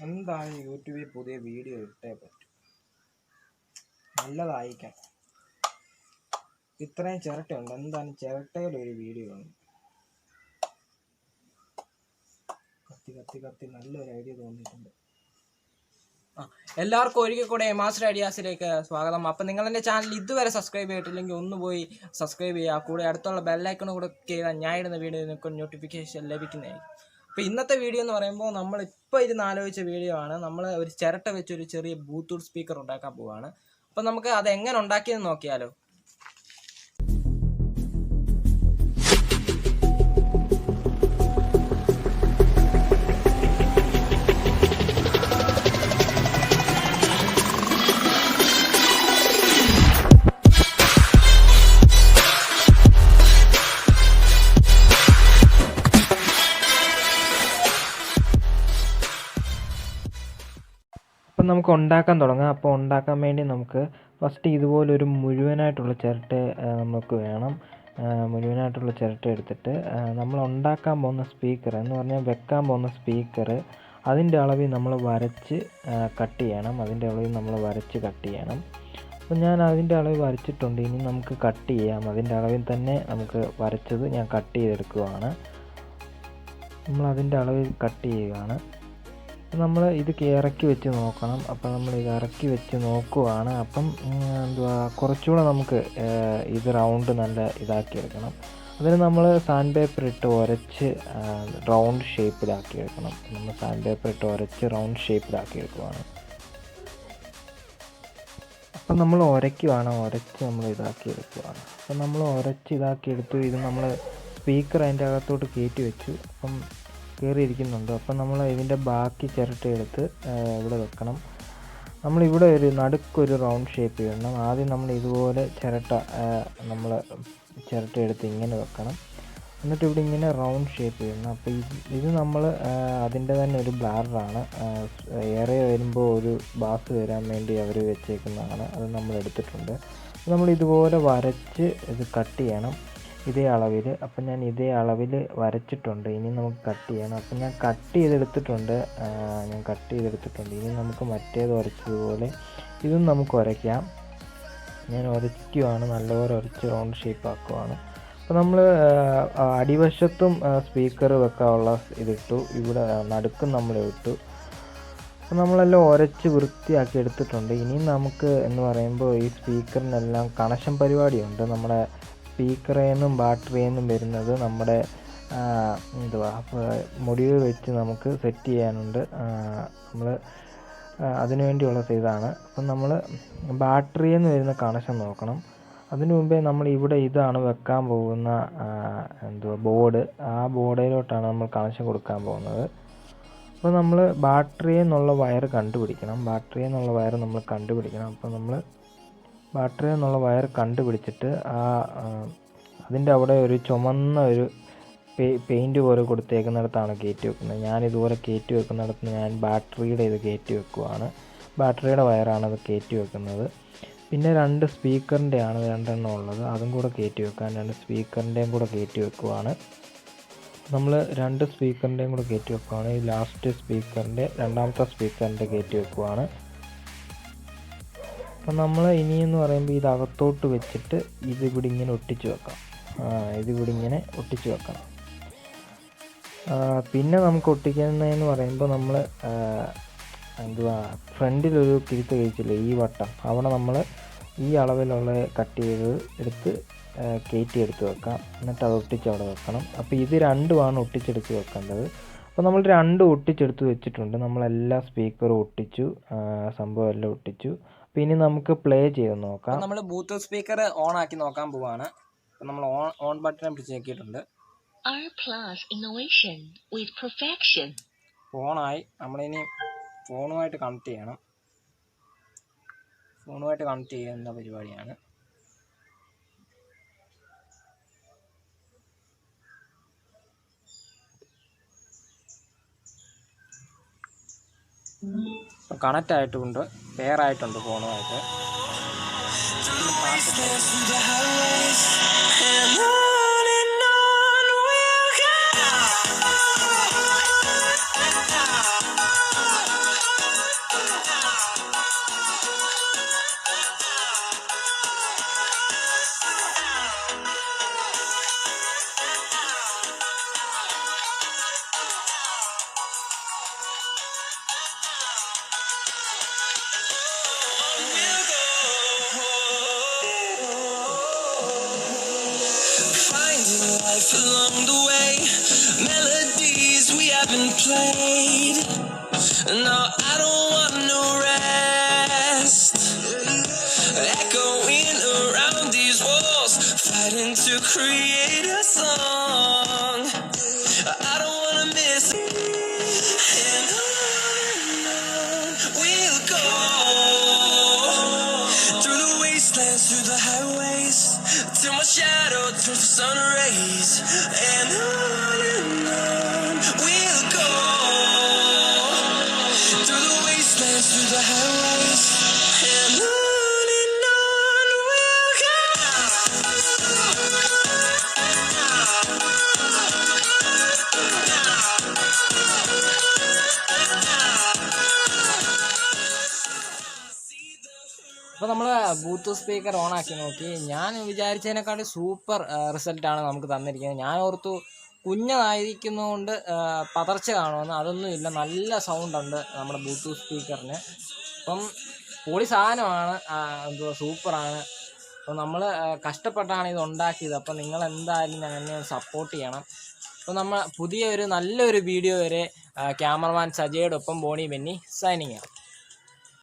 എന്താണ് യൂട്യൂബിൽ പുതിയ വീഡിയോ ഇട്ടേ പറ്റും. നല്ലതായിരിക്കണം. ഇത്രയും ചിരട്ടയുണ്ട്. എന്താണ് ചിരട്ടയിലൊരു വീഡിയോ ഉണ്ട്. കത്തി കത്തി കത്തി നല്ലൊരു ഐഡിയ തോന്നിയിട്ടുണ്ട്. എല്ലാവർക്കും ഒരിക്കൽ കൂടെ മാസ്റ്റർ ഐഡിയാസിലേക്ക് സ്വാഗതം. അപ്പം നിങ്ങൾ എൻ്റെ ചാനൽ ഇതുവരെ സബ്സ്ക്രൈബ് ചെയ്തിട്ടില്ലെങ്കിൽ ഒന്ന് പോയി സബ്സ്ക്രൈബ് ചെയ്യുക. കൂടെ അടുത്തുള്ള ബെല്ലൈക്കണും കൂടെ ചെയ്താൽ ഞാൻ ഇടുന്ന വീഡിയോ നിങ്ങൾക്ക് നോട്ടിഫിക്കേഷൻ ലഭിക്കുന്നതായിരിക്കും. അപ്പോൾ ഇന്നത്തെ വീഡിയോ എന്ന് പറയുമ്പോൾ നമ്മളിപ്പോൾ ഇരുന്ന് ആലോചിച്ച വീഡിയോ ആണ്. നമ്മൾ ഒരു ചിരട്ട വെച്ചൊരു ചെറിയ ബ്ലൂടൂത്ത് സ്പീക്കർ ഉണ്ടാക്കാൻ പോവുകയാണ്. അപ്പം നമുക്ക് അത് എങ്ങനെ ഉണ്ടാക്കിയെന്ന് നോക്കിയാലോ. അപ്പം നമുക്ക് ഉണ്ടാക്കാൻ തുടങ്ങാം. അപ്പോൾ ഉണ്ടാക്കാൻ വേണ്ടി നമുക്ക് ഫസ്റ്റ് ഇതുപോലൊരു മുഴുവനായിട്ടുള്ള ചിരട്ട നമുക്ക് വേണം. മുഴുവനായിട്ടുള്ള ചിരട്ട എടുത്തിട്ട് നമ്മൾ ഉണ്ടാക്കാൻ പോകുന്ന സ്പീക്കർ എന്ന് പറഞ്ഞാൽ വെക്കാൻ പോകുന്ന സ്പീക്കർ അതിൻ്റെ അളവിൽ നമ്മൾ വരച്ച് കട്ട് ചെയ്യണം. അതിൻ്റെ അളവിൽ നമ്മൾ വരച്ച് കട്ട് ചെയ്യണം. അപ്പോൾ ഞാൻ അതിൻ്റെ അളവ് വരച്ചിട്ടുണ്ട്. ഇനി നമുക്ക് കട്ട് ചെയ്യാം. അതിൻ്റെ അളവിൽ തന്നെ നമുക്ക് വരച്ചത് ഞാൻ കട്ട് ചെയ്തെടുക്കുകയാണ്. നമ്മൾ അതിൻ്റെ അളവിൽ കട്ട് ചെയ്യുകയാണ്. നമ്മൾ ഇത് ഇറക്കി വെച്ച് നോക്കണം. അപ്പം നമ്മൾ ഇത് ഇറക്കി വെച്ച് നോക്കുവാണ്. അപ്പം കുറച്ചുകൂടെ നമുക്ക് ഇത് റൗണ്ട് നല്ല ഇതാക്കി എടുക്കണം. അതിന് നമ്മൾ സാൻഡ് പേപ്പർ ഇട്ട് ഉരച്ച് റൗണ്ട് ഷേപ്പിലാക്കി എടുക്കണം. നമ്മൾ സാൻഡ് പേപ്പർ ഇട്ട് ഉരച്ച് റൗണ്ട് ഷേപ്പിലാക്കി എടുക്കുവാണ്. അപ്പം നമ്മൾ ഉരച്ച് നമ്മൾ ഇതാക്കി എടുക്കുവാണ്. അപ്പം നമ്മൾ ഉരച്ച് ഇതാക്കി എടുത്തു. ഇത് നമ്മൾ സ്പീക്കർ അതിൻ്റെ അകത്തോട്ട് കയറ്റി വെച്ചു. അപ്പം കയറിയിരിക്കുന്നുണ്ട്. അപ്പം നമ്മൾ ഇതിൻ്റെ ബാക്കി ചിരട്ട എടുത്ത് ഇവിടെ വെക്കണം. നമ്മളിവിടെ ഒരു നടുക്കൊരു റൗണ്ട് ഷേപ്പ് ചെയ്യണം. ആദ്യം നമ്മൾ ഇതുപോലെ ചിരട്ട എടുത്ത് ഇങ്ങനെ വെക്കണം. എന്നിട്ട് ഇവിടെ ഇങ്ങനെ റൗണ്ട് ഷേപ്പ് ചെയ്യണം. അപ്പോൾ ഇത് നമ്മൾ അതിൻ്റെ തന്നെ ഒരു ബ്ലാഡറാണ്. ഏറെ വരുമ്പോൾ ഒരു ബാസ് വരാൻ വേണ്ടി അവർ വെച്ചേക്കുന്നതാണ്. അത് നമ്മൾ എടുത്തിട്ടുണ്ട്. നമ്മൾ ഇതുപോലെ വരച്ച് ഇത് കട്ട് ചെയ്യണം ഇതേ അളവിൽ. അപ്പം ഞാൻ ഇതേ അളവിൽ വരച്ചിട്ടുണ്ട്. ഇനി നമുക്ക് കട്ട് ചെയ്യണം. അപ്പം ഞാൻ കട്ട് ചെയ്തെടുത്തിട്ടുണ്ട്. ഇനി നമുക്ക് മറ്റേത് ഉരച്ചതുപോലെ ഇതും നമുക്ക് ഉരയ്ക്കാം. ഞാൻ ഉരയ്ക്കുവാണ്. നല്ലപോലെ ഉരച്ച് റൗണ്ട് ഷേപ്പ് ആക്കുവാണ്. അപ്പോൾ നമ്മൾ അടിവശത്തും സ്പീക്കർ വെക്കാനുള്ള ഇതിട്ടു. ഇവിടെ നടുക്കും നമ്മൾ ഇട്ടു. അപ്പോൾ നമ്മളെല്ലാം ഉരച്ച് വൃത്തിയാക്കി എടുത്തിട്ടുണ്ട്. ഇനി നമുക്ക് എന്ന് പറയുമ്പോൾ ഈ സ്പീക്കറിനെല്ലാം കണക്ഷൻ പരിപാടിയുണ്ട്. നമ്മുടെ സ്പീക്കറിൽ നിന്നും ബാറ്ററിയിൽ നിന്നും വരുന്നത് നമ്മുടെ മൊഡ്യൂൾ വെച്ച് നമുക്ക് സെറ്റ് ചെയ്യാനുണ്ട്. നമ്മൾ അതിനു വേണ്ടിയുള്ള ഇതാണ്. അപ്പം നമ്മൾ ബാറ്ററിയിൽ നിന്ന് വരുന്ന കണക്ഷൻ നോക്കണം. അതിനു മുമ്പേ നമ്മൾ ഇവിടെ ഇതാണ് വെക്കാൻ പോകുന്ന ബോർഡ്. ആ ബോർഡിലോട്ടാണ് നമ്മൾ കണക്ഷൻ കൊടുക്കാൻ പോകുന്നത്. അപ്പോൾ നമ്മൾ ബാറ്ററിയിൽ നിന്നുള്ള വയർ കണ്ടുപിടിക്കണം. അപ്പോൾ നമ്മൾ ബാറ്ററിയിൽ നിന്നുള്ള വയർ കണ്ടുപിടിച്ചിട്ട് അതിൻ്റെ അവിടെ ഒരു ചുമന്ന ഒരു പെയിൻറ്റ് പോലെ കൊടുത്തേക്കുന്നിടത്താണ് കയറ്റി വെക്കുന്നത്. ഞാനിതുപോലെ കയറ്റി വെക്കുന്നിടത്ത് ഞാൻ ബാറ്ററിയുടെ ഇത് കയറ്റി വെക്കുവാണ്. ബാറ്ററിയുടെ വയറാണ് അത് കയറ്റി വെക്കുന്നത്. പിന്നെ 2 സ്പീക്കറിൻ്റെ ആണ് 2 എണ്ണം ഉള്ളത്. അതും കൂടെ കയറ്റി വെക്കാൻ 2 സ്പീക്കറിൻ്റെയും കൂടെ കയറ്റി വെക്കുവാണ്. നമ്മൾ 2 സ്പീക്കറിൻ്റെയും കൂടെ കയറ്റി വെക്കുവാണ്. ഈ ലാസ്റ്റ് സ്പീക്കറിൻ്റെ രണ്ടാമത്തെ സ്പീക്കറിൻ്റെ കയറ്റി വെക്കുവാണ്. അപ്പം നമ്മൾ ഇനിയെന്ന് പറയുമ്പോൾ ഇത് അകത്തോട്ട് വെച്ചിട്ട് ഇതിവിടെ ഇങ്ങനെ ഒട്ടിച്ച് വെക്കാം. പിന്നെ നമുക്ക് ഒട്ടിക്കുന്നതെന്ന് പറയുമ്പോൾ നമ്മൾ ഫ്രണ്ടിലൊരു കിഴുത്ത് കഴിച്ചില്ലേ ഈ വട്ടം, അവിടെ നമ്മൾ ഈ അളവിലുള്ള കട്ട് ചെയ്ത് എടുത്ത് കയറ്റി എടുത്ത് വെക്കാം. എന്നിട്ട് അത് ഒട്ടിച്ച് അവിടെ വെക്കണം. അപ്പോൾ ഇത് രണ്ടുമാണ് ഒട്ടിച്ചെടുത്ത് വെക്കേണ്ടത്. അപ്പോൾ നമ്മൾ 2 ഒട്ടിച്ചെടുത്ത് വെച്ചിട്ടുണ്ട്. നമ്മളെല്ലാ സ്പീക്കറും ഒട്ടിച്ചു, സംഭവം എല്ലാം ഒട്ടിച്ചു. പിന്നെ നമുക്ക് പ്ലേ ചെയ്ത് നോക്കാം. നമ്മൾ ബ്ലൂടൂത്ത് സ്പീക്കർ ഓൺ ആക്കി നോക്കാൻ പോവാണ്. അപ്പോൾ നമ്മൾ ഓൺ ബട്ടൺ പിടിച്ച് നോക്കിയിട്ടുണ്ട്. ഫോണായി. നമ്മളിനി ഫോണുമായിട്ട് കണക്ട് ചെയ്യണം. ഫോണുമായിട്ട് കണക്ട് ചെയ്യുന്ന പരിപാടിയാണ്. കണക്റ്റ് ആയിട്ടുണ്ട്, പെയർ ആയിട്ടുണ്ട് ഫോണുമായിട്ട്. along the way, melodies we haven't played. No, I don't want no rest. Echoing around these walls, fighting to create a song. I don't wanna miss it. And on we'll go, through the wastelands, through the highways, till my shadow turns to sun rays. And on we'll go, through the wastelands, through the highways, and on we'll go. അപ്പോൾ നമ്മൾ Bluetooth speaker ഓണാക്കി നോക്കി. ഞാൻ വിചാരിച്ചതിനെക്കാളും super റിസൾട്ടാണ് നമുക്ക് തന്നിരിക്കുന്നത്. ഞാൻ ഓർത്തു കുഞ്ഞതായിരിക്കുന്നതുകൊണ്ട് പതർച്ച കാണുമെന്ന്. അതൊന്നുമില്ല, നല്ല സൗണ്ടുണ്ട് നമ്മുടെ ബ്ലൂടൂത്ത് സ്പീക്കറിന്. അപ്പം പൊളി സാധനമാണ്, എന്തുവാ സൂപ്പറാണ്. അപ്പോൾ നമ്മൾ കഷ്ടപ്പെട്ടാണ് ഇത് ഉണ്ടാക്കിയത്. അപ്പോൾ നിങ്ങൾ എന്തായാലും ഞങ്ങളെ സപ്പോർട്ട് ചെയ്യണം. അപ്പോൾ നമ്മൾ പുതിയ നല്ലൊരു വീഡിയോ വരെ ക്യാമറമാൻ സജയോടൊപ്പം ബോണി ബെന്നി സൈനിങ് ആണ്.